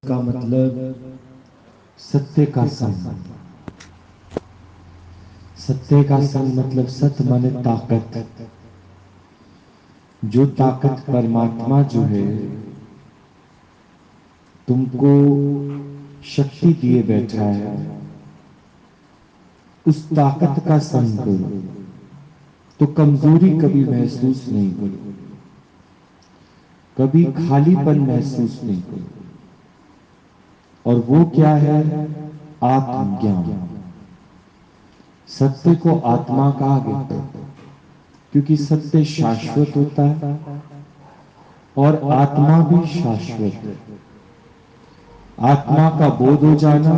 का मतलब सत्य का संग। सत्य का संग मतलब सत्य माने ताकत। जो ताकत परमात्मा जो है तुमको शक्ति दिए बैठा है, उस ताकत का संग करो तो कमजोरी कभी महसूस नहीं करो, कभी खालीपन महसूस नहीं करो। और वो क्या है? आत्मज्ञान। सत्य को आत्मा कहा गया क्योंकि सत्य शाश्वत होता है और आत्मा भी शाश्वत है। आत्मा का बोध हो जाना,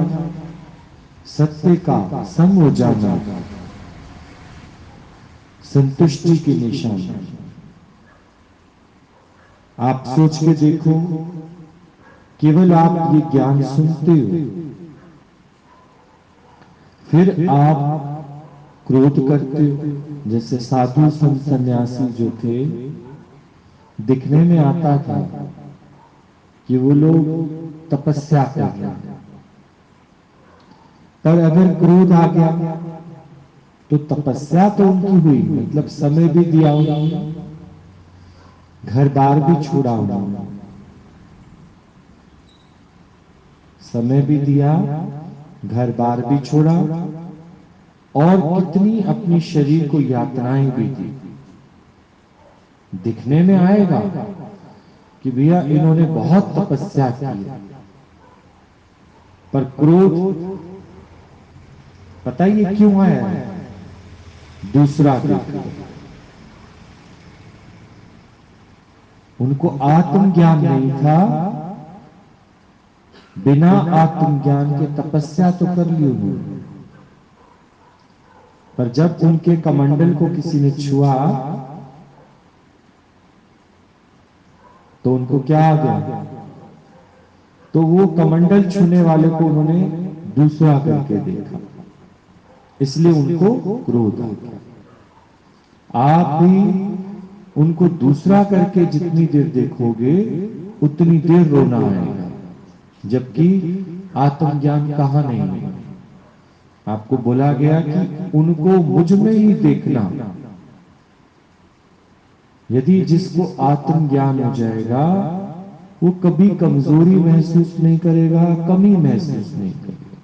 सत्य का संग हो जाना, संतुष्टि की निशानी। आप सोच के देखो, केवल आप ये ज्ञान सुनते हो, फिर आप क्रोध करते हो। जैसे साधु संत सन्यासी जो थे, दिखने में आता था कि वो लोग तपस्या कर रहे हैं, पर अगर क्रोध आ गया तो तपस्या तो उनकी हुई, मतलब समय भी दिया उन्होंने, घर बार भी छोड़ा उन्होंने, समय भी दिया, घर बार भी छोड़ा और कितनी अपनी शरीर को यातनाएं भी दी। दिखने में आएगा कि भैया इन्होंने बहुत तपस्या की है, पर क्रोध पता ही है क्यों आया है? दूसरा देखकर। उनको आत्मज्ञान नहीं था, बिना आत्मज्ञान के तपस्या तो कर ली उन्होंने, पर जब उनके कमंडल को किसी ने छुआ तो उनको क्या आ गया? तो वो कमंडल छूने वाले को उन्होंने दूसरा करके देखा, इसलिए उनको क्रोध आ गया। आप भी उनको दूसरा करके जितनी देर देखोगे उतनी देर रोना आएगा, जबकि आत्मज्ञान कहां नहीं है। आपको बोला गया कि उनको मुझ में ही देखना। यदि जिसको आत्मज्ञान हो जाएगा वो कभी कमजोरी महसूस नहीं करेगा, कमी महसूस नहीं करेगा।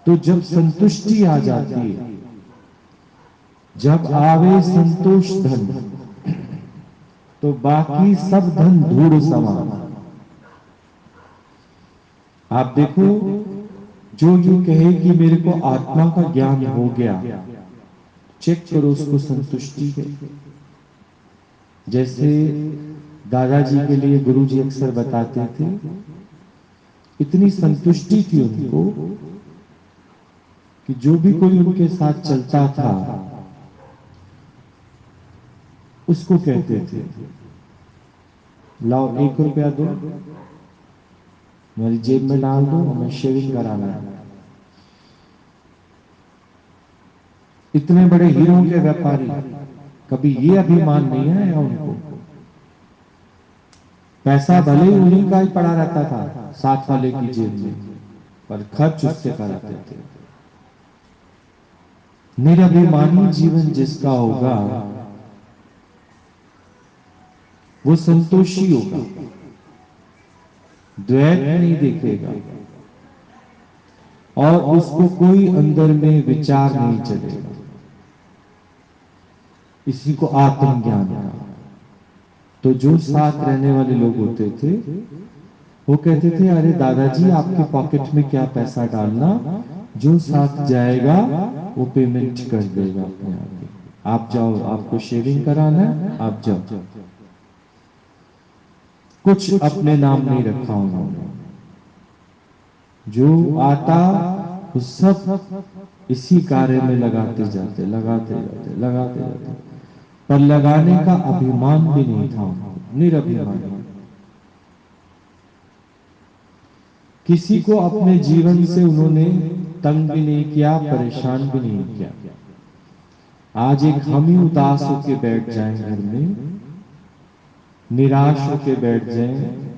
तो जब संतुष्टि आ जाती है, जब आवे संतोष धन, तो बाकी सब धन धूड़ समान। आप देखो, जो यूं कहे कि मेरे को आत्मा का ज्ञान हो गया, चेक करो उसको संतुष्टि है। जैसे दादाजी के लिए गुरुजी अक्सर बताते थे, इतनी संतुष्टि थी उनको कि जो भी कोई उनके साथ चलता था उसको कहते थे, लाओ 1 रुपया दो, मेरी जेब में डाल दो, हमें शेविंग कराना है। इतने बड़े हीरो के व्यापारी, कभी ये अभिमान नहीं आया उनको। पैसा भले ही उन्हीं का ही पड़ा रहता था साथ वाले की जेब में, पर खर्च उससे कराते थे। निरभिमानी जीवन जिसका होगा वो संतोषी होगा, द्वैत नहीं देखेगा और उसको कोई अंदर में विचार नहीं चलेगा। इसी को आत्मज्ञान कहा। तो जो साथ रहने वाले लोग होते थे वो कहते थे, अरे दादाजी आपके पॉकेट में क्या पैसा डालना, जो साथ जाएगा वो पेमेंट कर देगा अपने आप ही। आप जाओ, आपको शेविंग कराना है, आप जाओ। कुछ अपने नाम नहीं रखा उन्होंने, जो आता वो सब इसी कार्य में लगाते जाते, लगाते जाते, लगाते जाते, पर लगाने का अभिमान भी नहीं था उनको, निरभिमान। किसी को अपने जीवन से उन्होंने तंग भी नहीं किया, परेशान भी नहीं किया। आज एक हम ही उदास होके बैठ जाएं घर में, निराश होके बैठ जाएं,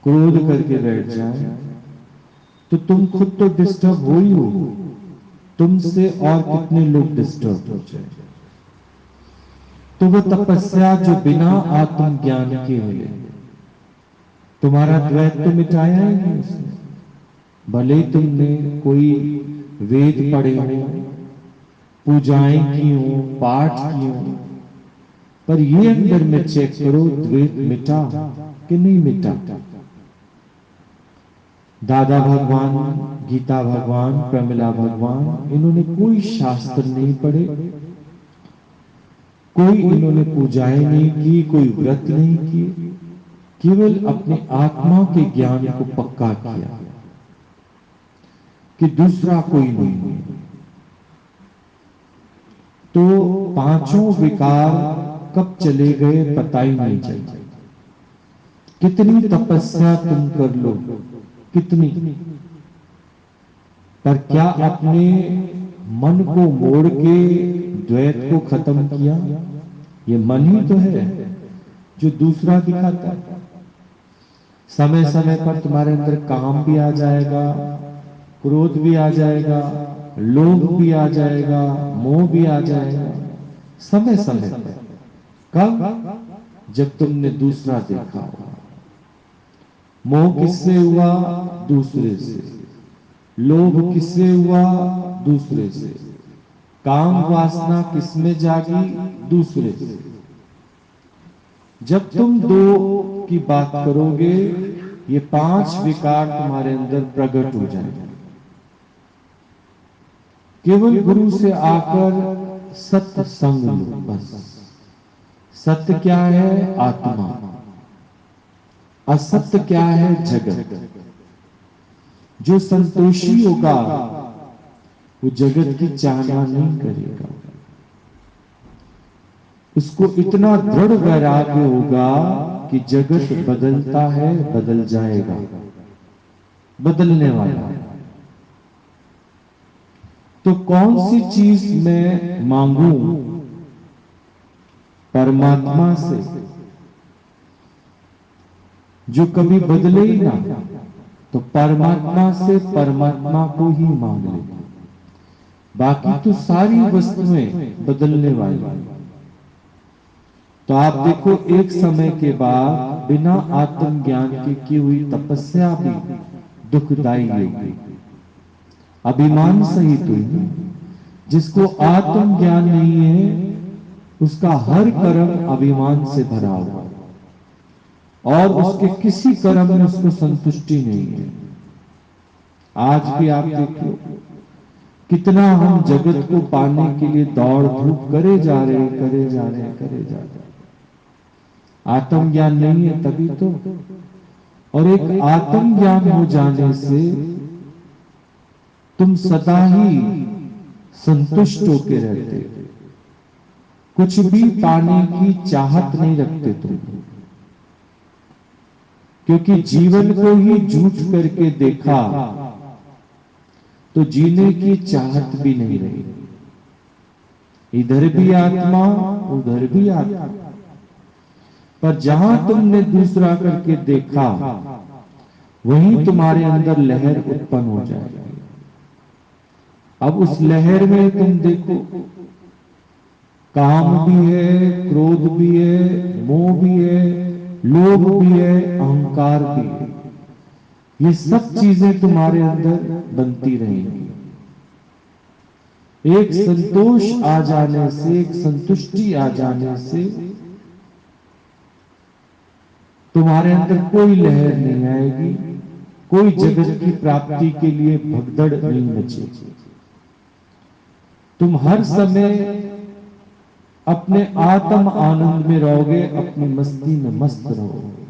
क्रोध करके बैठ जाए तो तुम खुद तो डिस्टर्ब हो ही हो, तुमसे और कितने लोग डिस्टर्ब हो जाए। तो वो तपस्या जो बिना आत्मज्ञान के हुए, तुम्हारा द्वैत तो मिटाया ही नहीं उसने। भले ही तुमने कोई वेद पढ़े हो, पूजाएं की हो, पाठ किए हो, पर ये अंदर में चेक करो द्वैत मिटा कि नहीं मिटा। दादा भगवान, गीता भगवान, प्रमिला भगवान, इन्होंने कोई शास्त्र नहीं पढ़े, कोई इन्होंने पूजाएं नहीं की, कोई व्रत नहीं किए, केवल अपने आत्मा के ज्ञान को पक्का किया कि दूसरा कोई नहीं है। तो पांचों विकार कब चले गए पता ही नहीं चला। कितनी तपस्या तुम कर लो, कितनी, पर क्या अपने मन को मोड़ के द्वैत को खत्म किया? ये मन ही तो है जो दूसरा दिखाता है। समय समय पर तुम्हारे अंदर काम भी आ जाएगा, क्रोध भी आ जाएगा, लोभ भी आ जाएगा, मोह भी आ जाएगा, समय समय पर। कब? जब तुमने दूसरा देखा होगा। मोह किससे हुआ? दूसरे से। लोभ किससे हुआ? दूसरे से। काम वासना किसमें जागी? दूसरे से। जब तुम दो की बात करोगे, ये पांच विकार तुम्हारे अंदर प्रकट हो जाएंगे। केवल गुरु से आकर सत्य संग लो बस। सत्य क्या है? आत्मा। असत्य क्या है? जगत। जो संतोषी होगा वो जगत की चाहना नहीं करेगा। उसको इतना दृढ़ वैराग्य होगा कि जगत बदलता है, बदल जाएगा, बदलने वाला है। तो कौन सी चीज मैं मांगू परमात्मा से जो कभी बदले ही ना? तो परमात्मा से परमात्मा को ही मांग ले। बाकी तो सारी वस्तुएं बदलने वाली। तो आप देखो एक समय के बाद बिना आत्मज्ञान के की हुई तपस्या भी दुखदाई होगी। अभिमान सहित हुई। जिसको आत्मज्ञान नहीं है उसका हर कर्म अभिमान से भरा हुआ, और उसके किसी कर्म में उसको संतुष्टि नहीं है। आज भी आप देखो कितना हम जगत को पाने के लिए दौड़ धूप करे जा रहे, करे जा रहे, करे जा रहे। आत्मज्ञान नहीं है तभी तो। और एक आत्मज्ञान हो जाने से तुम सदा ही संतुष्ट होके रहते, कुछ भी पाने की चाहत नहीं रखते तुम, क्योंकि जीवन को ही झूठ करके देखा तो जीने की चाहत भी नहीं रही। इधर भी आत्मा, उधर भी आत्मा। पर जहां तुमने दूसरा करके देखा वहीं तुम्हारे अंदर लहर उत्पन्न हो जाएगी। अब उस लहर में तुम देखो काम भी है, क्रोध भी है, मोह भी है, लोभ भी है, अहंकार भी है। ये सब चीजें तुम्हारे अंदर बनती रहेंगी। एक संतोष आ जाने से, एक संतुष्टि आ जाने से तुम्हारे अंदर कोई लहर नहीं आएगी, कोई जगत की प्राप्ति के लिए भगदड़ नहीं मचेगी। तुम हर समय अपने आत्म आनंद में रहोगे, अपनी मस्ती में मस्त रहोगे।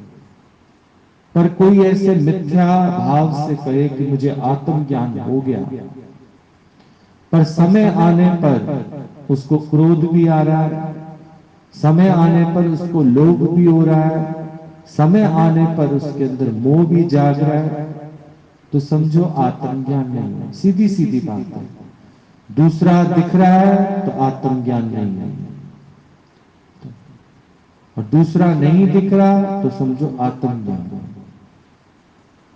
पर कोई ऐसे मिथ्या भाव से कहे कि मुझे आत्मज्ञान हो गया, पर समय आने पर उसको क्रोध भी आ रहा है, समय आने पर उसको लोभ भी हो रहा है, समय आने पर उसके अंदर मोह भी जाग रहा है, तो समझो आत्मज्ञान नहीं है। सीधी सीधी बात है। दूसरा दिख रहा है तो आत्मज्ञान नहीं है, और दूसरा नहीं दिख रहा तो समझो आत्मज्ञान है।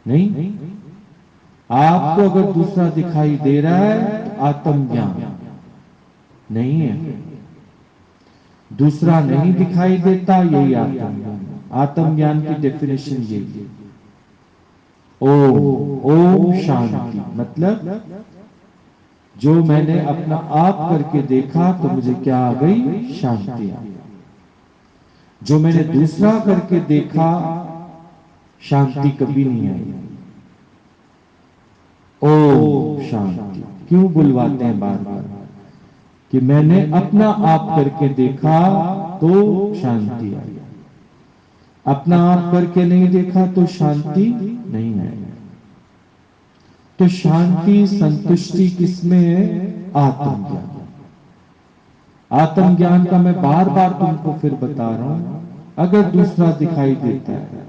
नहीं, आपको अगर दूसरा दिखाई दे रहा है तो आत्मज्ञान नहीं है। दूसरा नहीं दिखाई देता, यही आत्मज्ञान। आत्मज्ञान की डेफिनेशन यही है। ओम शांति मतलब जो मैंने अपना आप करके देखा तो मुझे क्या आ गई? शांति आ गई। जो मैंने दूसरा करके देखा, शांति कभी नहीं आई। ओम शांति क्यों बुलवाते हैं बार बार? कि मैंने अपना आप करके देखा तो शांति आई। अपना आप करके नहीं देखा तो शांति नहीं आई। तो शांति संतुष्टि किसमें है? आत्मज्ञान। आत्मज्ञान का मैं बार बार तुमको फिर बता रहा हूं। अगर दूसरा दिखाई देता है,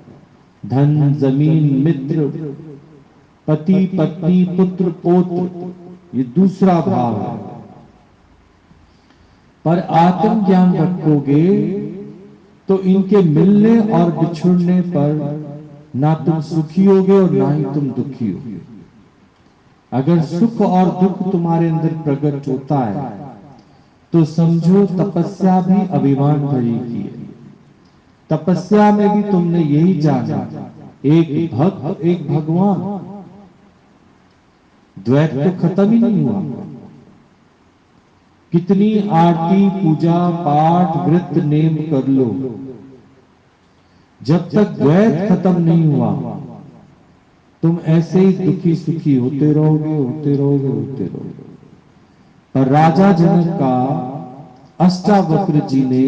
धन, जमीन, मित्र, पति, पत्नी, पुत्र, पौत्र, ये दूसरा भाव है। पर आत्मज्ञान रखोगे तो इनके मिलने और बिछुड़ने पर ना तुम सुखी होगे और ना ही तुम दुखी होगे। अगर सुख और दुख तुम्हारे अंदर प्रकट होता है तो समझो तपस्या भी अभिमान भरी की है। तपस्या में भी तुमने यही जाना, एक भक्त एक भगवान, द्वैत तो खत्म ही नहीं हुआ। कितनी आरती, पूजा, पाठ, व्रत, नेम कर लो, जब तक द्वैत खत्म नहीं हुआ तुम ऐसे ही दुखी सुखी होते रहोगे, होते रहोगे, होते रहोगे। पर राजा जनक का अष्टावक्र जी ने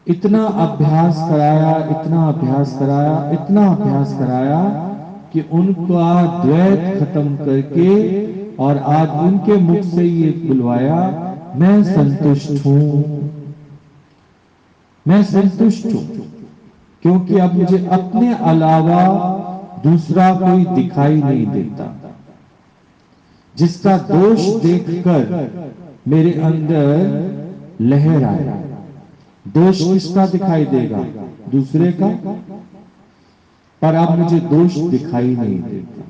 इतना अभ्यास कराया, इतना अभ्यास कराया, इतना अभ्यास कराया कि उनका द्वैत खत्म करके और आज उनके मुख से ये बुलवाया, मैं संतुष्ट हूं, मैं संतुष्ट हूं, क्योंकि अब मुझे अपने अलावा दूसरा कोई दिखाई नहीं देता जिसका दोष देखकर मेरे अंदर लहर आए। दोष किसका दिखाई देगा? दूसरे का। पर अब मुझे दोष दिखाई नहीं देता,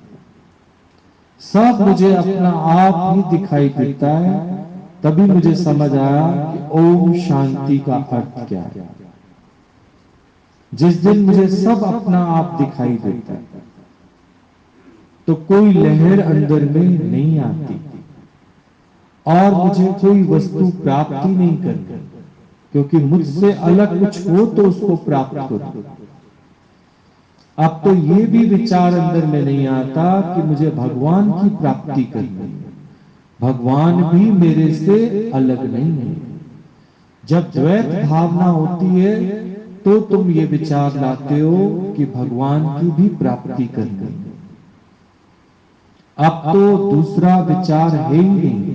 सब मुझे अपना आप ही दिखाई देता है। तभी मुझे समझ आया कि ओम शांति का अर्थ क्या है। जिस दिन मुझे सब अपना आप दिखाई देता है तो कोई लहर अंदर में नहीं आती और मुझे कोई वस्तु प्राप्त ही नहीं करती, क्योंकि मुझसे अलग कुछ हो तो उसको प्राप्त करो। अब तो ये भी विचार अंदर में नहीं आता कि मुझे भगवान की प्राप्ति करनी है। भगवान भी मेरे से अलग नहीं है। जब द्वैत भावना होती है तो तुम ये विचार लाते हो कि भगवान की भी प्राप्ति करनी है। अब तो दूसरा विचार है ही नहीं।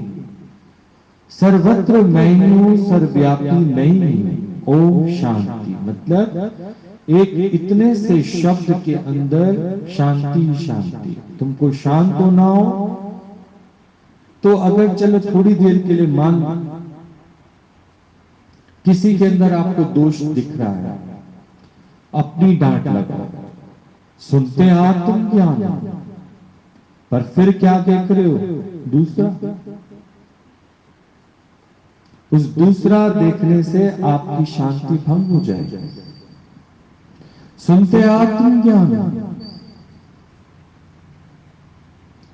सर्वत्र मैं हूं, सर्वव्यापी मैं ही हूं। ओम शांति मतलब एक इतने से शब्द के अंदर शांति शांति। तुमको शांत होना हो तो अगर चलो थोड़ी देर के लिए मान किसी के अंदर आपको दोष दिख रहा है, अपनी डांट लगाओ, सुनते आत्मज्ञान, पर फिर क्या देख रहे हो? दूसरा। उस दूसरा देखने से आपकी शांति भंग हो जाएगी। सुनते आत्मज्ञान,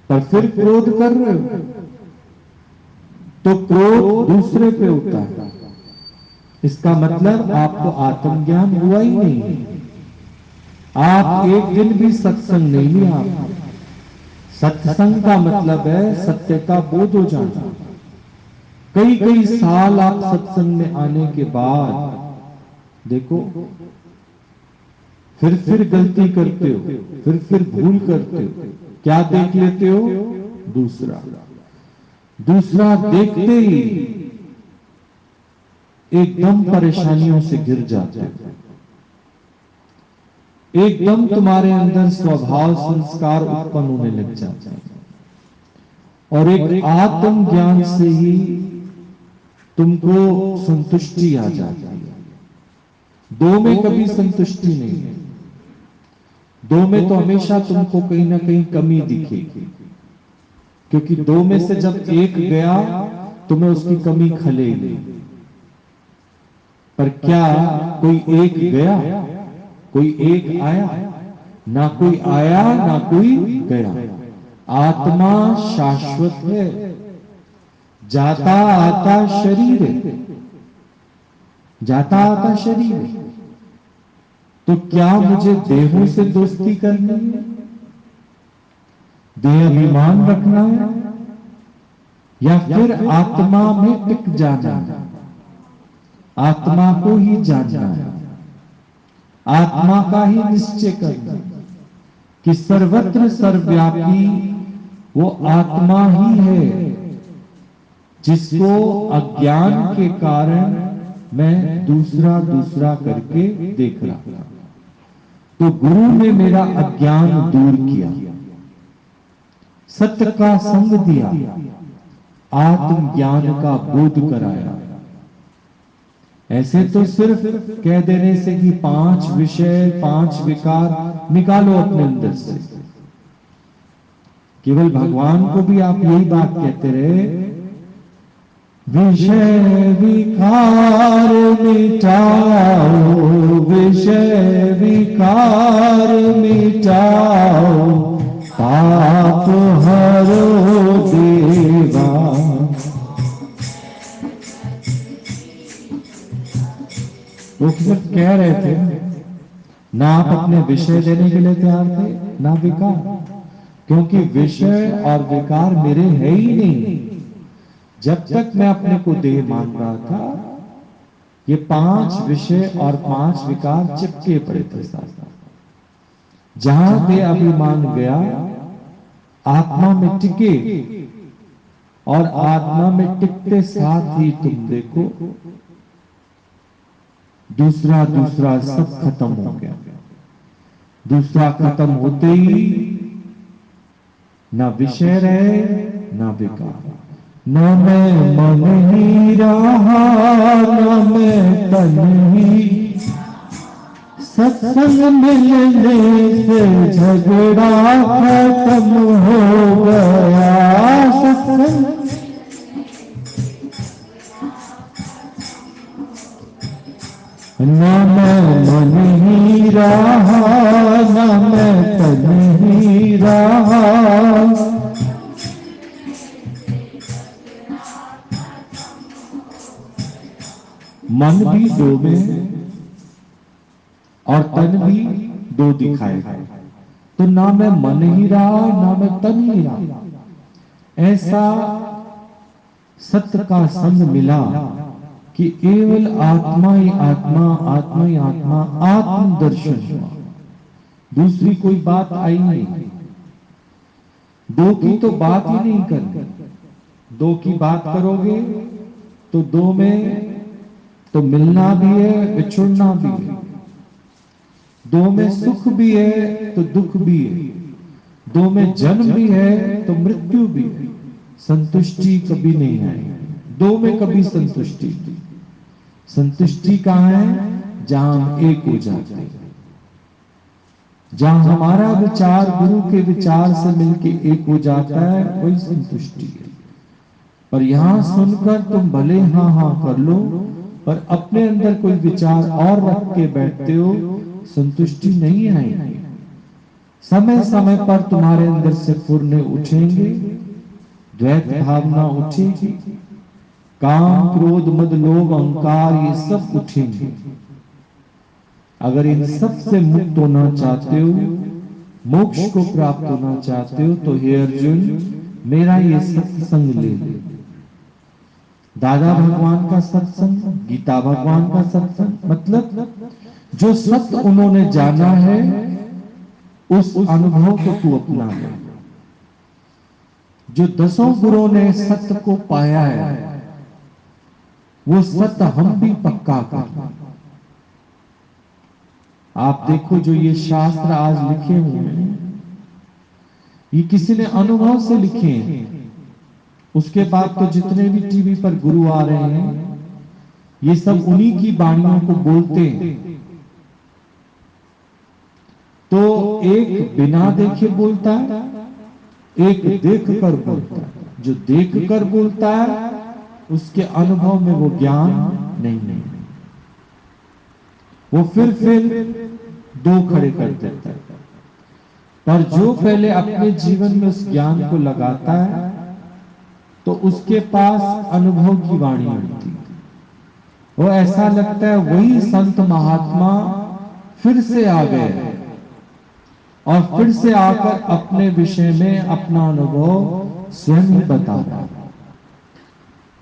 पर फिर क्रोध कर रहे हो तो क्रोध दूसरे पे होता है। इसका मतलब आपको आत्मज्ञान हुआ ही नहीं। आप एक दिन भी सत्संग नहीं लिया। सत्संग का मतलब है सत्य का बोध हो जाना। कई कई साल आप सत्संग में आने के बाद देखो फिर गलती करते हो, फिर भूल करते हो। क्या देख लेते हो? दूसरा। दूसरा देखते ही एकदम परेशानियों से घिर जाते हो। एकदम तुम्हारे अंदर स्वभाव संस्कार उत्पन्न होने लग जाते हैं और एक आत्म ज्ञान से ही तुमको संतुष्टि आ जाती है। दो में कभी संतुष्टि नहीं है। दो में तो हमेशा तुमको कहीं ना कहीं कमी दिखेगी, क्योंकि दो में से जब एक गया तुम्हें उसकी कमी खलेगी। पर क्या कोई एक गया, कोई एक आया? ना कोई आया ना कोई गया। आत्मा शाश्वत है, जाता आता शरीर है, जाता आता शरीर है। तो क्या मुझे देहों से दोस्ती करनी है, देह अभिमान रखना है, या फिर आत्मा में टिक जाना है, आत्मा को ही जानना है, आत्मा का ही निश्चय करना कि सर्वत्र सर्वव्यापी वो आत्मा ही है, जिसको अज्ञान के कारण मैं दूसरा दूसरा करके देख रहा था। तो गुरु ने मेरा अज्ञान दूर किया, सत्य का संग दिया, आत्मज्ञान का बोध कराया। ऐसे तो सिर्फ कह देने से कि 5 विषय 5 विकार निकालो अपने अंदर से, केवल भगवान को भी आप यही बात कहते रहे, विषय विकार मिटाओ, विषय विकार मिटाओ, पाप हरो देवा। वो सिर्फ कह रहे थे, ना आप अपने विषय देने के लिए तैयार थे ना विकार, क्योंकि विषय और विकार मेरे है ही नहीं। जब तक मैं अपने को देह मान रहा था, ये 5 विषय और 5 विकार चिपके पड़े थे साथ। जहां देह अभिमान गया, आत्मा में टिके, और आत्मा में टिकते साथ ही तुम देखो दूसरा दूसरा सब खत्म हो गया। दूसरा खत्म होते ही ना विषय रहे ना विकार, न मैं मन ही रहा न मैं तन ही, सत्संग मिलने से झगड़ा खत्म हो गया। सत्संग न मैं मन ही रहा न मैं तन ही रहा, मन भी 2 में और तन भी 2 दिखाएगा। तो ना मैं मन ही रहा ना मैं तन ही रहा, ऐसा सत्य का संग मिला कि केवल आत्मा ही आत्मा, आत्मा ही आत्मा, आत्म दर्शन हुआ। दूसरी कोई बात आई नहीं। 2 की तो बात ही नहीं करनी। 2 की बात करोगे तो 2 में तो मिलना भी है, बिछुड़ना भी है। 2 में सुख भी है तो दुख भी है। 2 में जन्म भी है तो मृत्यु भी है। संतुष्टि कभी नहीं आएगी 2 में, कभी संतुष्टि। संतुष्टि कहां है? जहां हम एक हो जाते हैं, जहां हमारा विचार गुरु के विचार से मिलके एक हो जाता है, वही संतुष्टि है। पर यहां सुनकर तुम भले हाँ हाँ कर लो, पर अपने अंदर कोई विचार और रख के बैठते हो, संतुष्टि नहीं आएगी। समय समय पर तुम्हारे अंदर से फुरने उठेंगे, द्वैत भावना उठेगी, काम क्रोध मद लोभ अहंकार ये सब उठेंगे। अगर इन सब से मुक्त होना चाहते हो, मोक्ष को प्राप्त होना चाहते हो, तो हे अर्जुन मेरा ये सत्संग ले लो। दादा भगवान का सत्संग, गीता भगवान का सत्संग, मतलब जो सत्य उन्होंने जाना है उस अनुभव को तू अपना ले। जो 10 गुरुओं ने सत्य को पाया है, वो सत्य हम भी पक्का कर। आप देखो जो ये शास्त्र आज लिखे हुए हैं, ये किसी ने अनुभव से लिखे हैं। उसके बाद तो जितने भी टीवी पर गुरु आ रहे हैं, ये सब उन्हीं की वाणियों को बोलते हैं। तो एक बिना देखे बोलता है, एक देख कर बोलता है। जो देख कर बोलता है उसके अनुभव में वो ज्ञान नहीं है, वो फिर दो खड़े कर देता है। पर जो पहले अपने जीवन में उस ज्ञान को लगाता है तो उसके पास अनुभव की वाणी होती है। वो ऐसा लगता है वही संत महात्मा फिर से आ गए और फिर से आकर अपने विषय में अपना अनुभव स्वयं ही बता रहा है।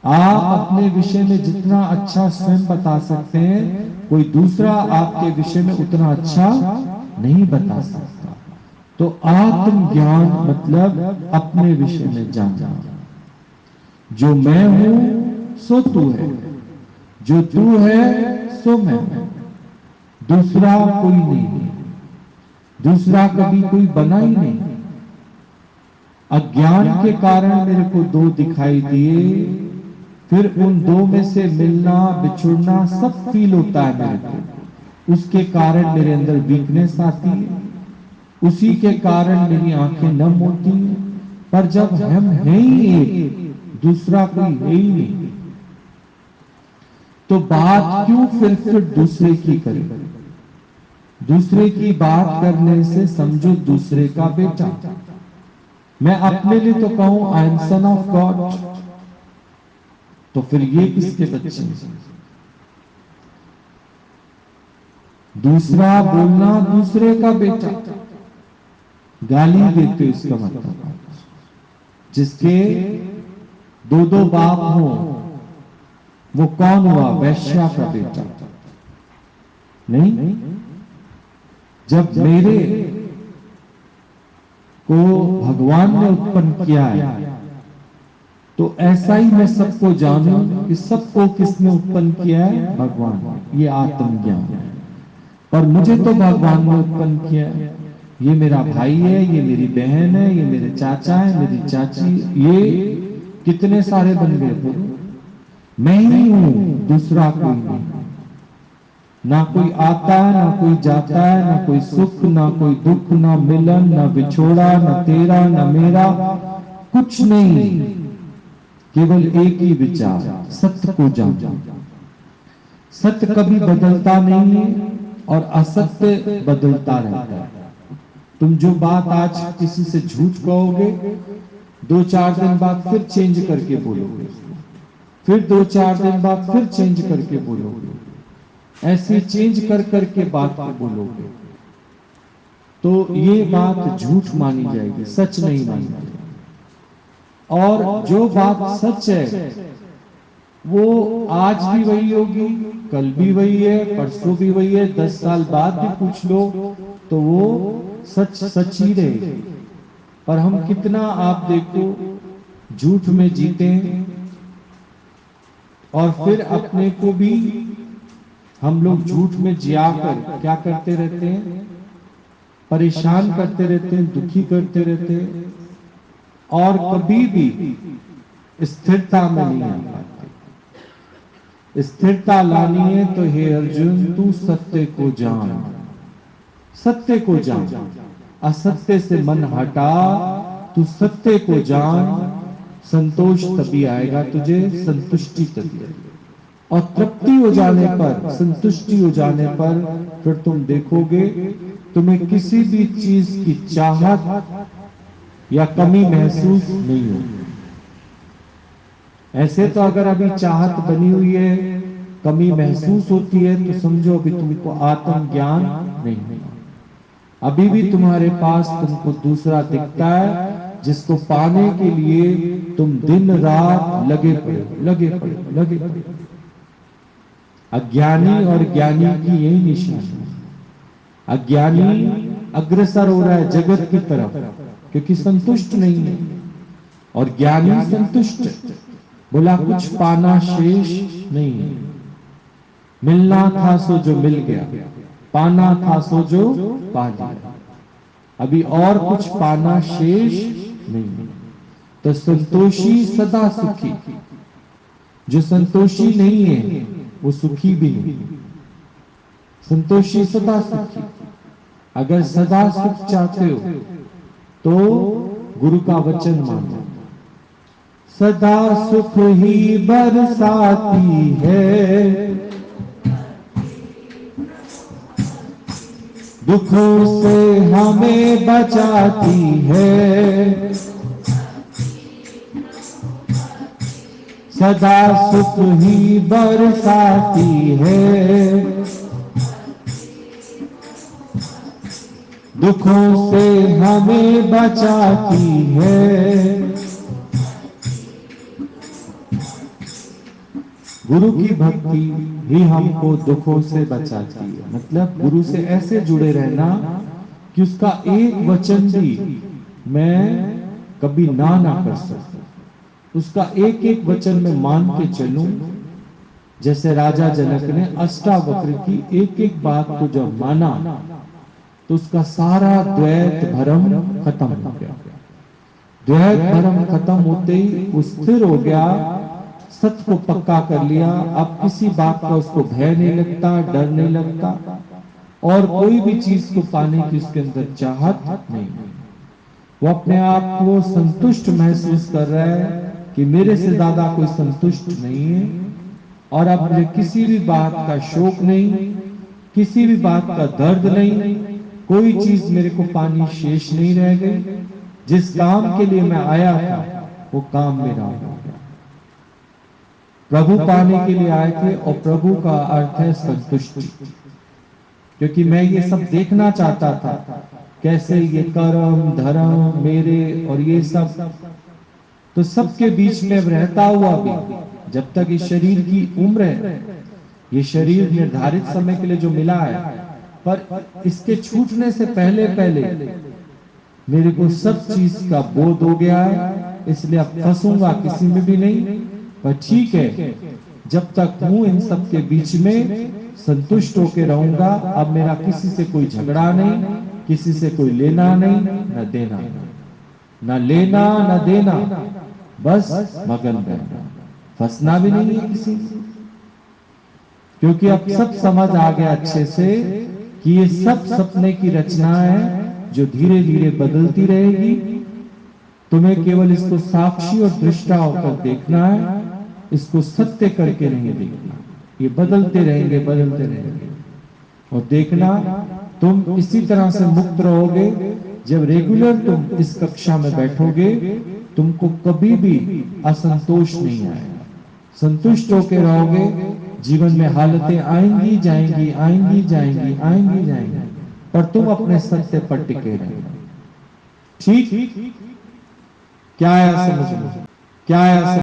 आप अपने विषय में जितना अच्छा स्वयं बता सकते हैं, कोई दूसरा आपके विषय में उतना अच्छा नहीं बता सकता। तो आत्म ज्ञान मतलब अपने विषय में जानना। जो मैं हूं सो तू है, जो तू है सो मैं हूं, दूसरा कोई नहीं है, दूसरा कभी कोई बना ही नहीं। अज्ञान के कारण मेरे को दो दिखाई दिए, फिर उन दो में से मिलना बिछुड़ना सब फील होता है मेरे को। उसके कारण मेरे अंदर वीकनेस आती है, उसी के कारण मेरी आंखें नम होती हैं। पर जब हम हैं ही एक, दूसरा कोई है ही नहीं, तो बात क्यों फिर दूसरे की करें? दूसरे की बात करने से समझो दूसरे का बेटा। मैं अपने लिए तो कहूं I am son of God, तो फिर ये किसके बच्चे? दूसरा बोलना दूसरे का बेटा, गाली देते इसका मतलब। जिसके दो दो बाप हो वो कौन हुआ? वैश्या का बेटा नहीं। जब मेरे को भगवान ने उत्पन्न किया है तो ऐसा ही मैं सबको जानूं कि सबको किसने उत्पन्न किया है? भगवान। ये आत्मज्ञान है। पर मुझे तो भगवान ने उत्पन्न किया है। ये मेरा भाई है, ये मेरी बहन है, ये मेरे चाचा है, मेरी चाची, ये कितने सारे बन गए। बोलो मैं ही हूं, दूसरा कोई नहीं। ना कोई आता है, ना कोई जाता है, ना कोई सुख, ना कोई दुख, ना मिलन, ना बिछोड़ा, ना तेरा, ना मेरा, कुछ नहीं। केवल एक ही विचार, सत्य को जानो। सत्य कभी बदलता नहीं है और असत्य बदलता रहता है। तुम जो बात आज किसी से झूठ कहोगे, 2-4 दिन बाद फिर चेंज करके बोलोगे, फिर 2-4 दिन बाद फिर चेंज करके बोलोगे, ऐसे चेंज कर करके बात को बोलोगे, तो ये बात झूठ मानी जाएगी, सच नहीं मानी जाएगी। और जो बात सच है वो आज भी वही होगी, कल भी वही है, परसों भी वही है, 10 साल बाद भी पूछ लो तो वो सच सच ही रहेगी। पर हम कितना, आप देखो, झूठ में जीते हैं और फिर अपने को भी हम लोग झूठ में जिया कर क्या करते रहते हैं? परेशान करते रहते हैं, दुखी करते रहते हैं और कभी भी स्थिरता में नहीं आ पाते। स्थिरता लानी है तो हे अर्जुन तू सत्य को जान, सत्य को जान, असत्य से मन हटा, तू सत्य को जान। संतोष तभी आएगा तुझे, संतुष्टि तभी आएगी। और तृप्ति हो जाने पर, संतुष्टि हो जाने पर फिर तुम देखोगे तुम्हें किसी भी चीज की चाहत या कमी महसूस नहीं होगी। ऐसे तो अगर अभी चाहत बनी हुई है, कमी महसूस होती है, तो समझो अभी तुमको आत्म ज्ञान नहीं है। अभी भी तुम्हारे पास तुमको दूसरा दिखता है जिसको पाने के लिए तुम दिन रात लगे पड़े। अज्ञानी और ज्ञानी की यही निशानी है। अज्ञानी अग्रसर हो रहा है जगत की तरफ क्योंकि संतुष्ट नहीं है, और ज्ञानी संतुष्ट, बोला कुछ पाना शेष नहीं है। मिलना था सो जो मिल गया, पाना था सो जो पा लिया, अभी और कुछ पाना शेष नहीं है। तो संतोषी सदा सुखी, जो संतोषी नहीं है वो सुखी भी नहीं। संतोषी सदा सुखी, अगर सदा सुख चाहते हो तो गुरु का वचन मानो। सदा सुख ही बरसाती है, दुखों से हमें बचाती है। सदा सुख ही बरसाती है, दुखों से हमें बचाती है। गुरु की भक्ति ही हमको दुखों से बचाती है। मतलब गुरु से ऐसे जुड़े रहना कि उसका एक वचन भी मैं कभी ना कर सकूं, उसका एक एक वचन में मान के चलूं। जैसे राजा जनक ने अष्टावक्र की एक एक बात को जब माना तो उसका सारा द्वैत भरम खत्म हो गया। द्वैत भरम खत्म होते ही वो स्थिर हो गया, सत्य को पक्का कर लिया। अब किसी बात का उसको भय नहीं लगता, डर नहीं लगता, और कोई भी चीज को पाने की उसके अंदर चाहत नहीं। वो अपने आप को संतुष्ट महसूस कर रहा है कि मेरे से ज्यादा कोई संतुष्ट नहीं है, और अब मुझे किसी भी बात का शोक नहीं, किसी भी बात का दर्द नहीं, कोई चीज मेरे को पानी शेष नहीं रह गई। जिस काम के लिए मैं आया था वो काम मेरा हो गया। प्रभु पाने के लिए आए थे, और प्रभु का अर्थ है संतुष्टि। क्योंकि मैं ये सब देखना चाहता था, कैसे ये कर्म धर्म मेरे और ये सब, तो सबके बीच में रहता हुआ भी, जब तक इस शरीर की उम्र है, ये शरीर निर्धारित समय के लिए जो मिला है, पर इसके छूटने से पहले पहले मेरे को सब चीज का बोध हो गया है, इसलिए अब फंसूंगा किसी में भी नहीं। पर ठीक है, जब तक हूं इन सब के बीच में संतुष्ट होके रहूंगा। अब मेरा किसी से कोई झगड़ा नहीं, किसी से कोई लेना नहीं न देना, न लेना न देना, बस मगन रहना, फंसना भी नहीं है किसी से। क्योंकि अब सब समझ आ गया अच्छे से कि ये सब सपने की रचना है जो धीरे धीरे बदलती रहेगी। तुम्हें केवल इसको साक्षी और दृष्टा होकर देखना है, इसको सत्य करके नहीं देखना। ये बदलते रहेंगे, बदलते रहेंगे, और देखना तुम इसी तरह से मुक्त रहोगे। जब रेगुलर तुम इस कक्षा में बैठोगे, तुमको कभी भी असंतोष नहीं आएगा, संतुष्ट होकर रहोगे। जीवन में हालतें आएंगी जाएंगी, आएंगी जाएंगी, आएंगी जाएंगी, पर तुम अपने सत्य पर टिके रहना। ठीक क्या आया समझ में? क्या आया?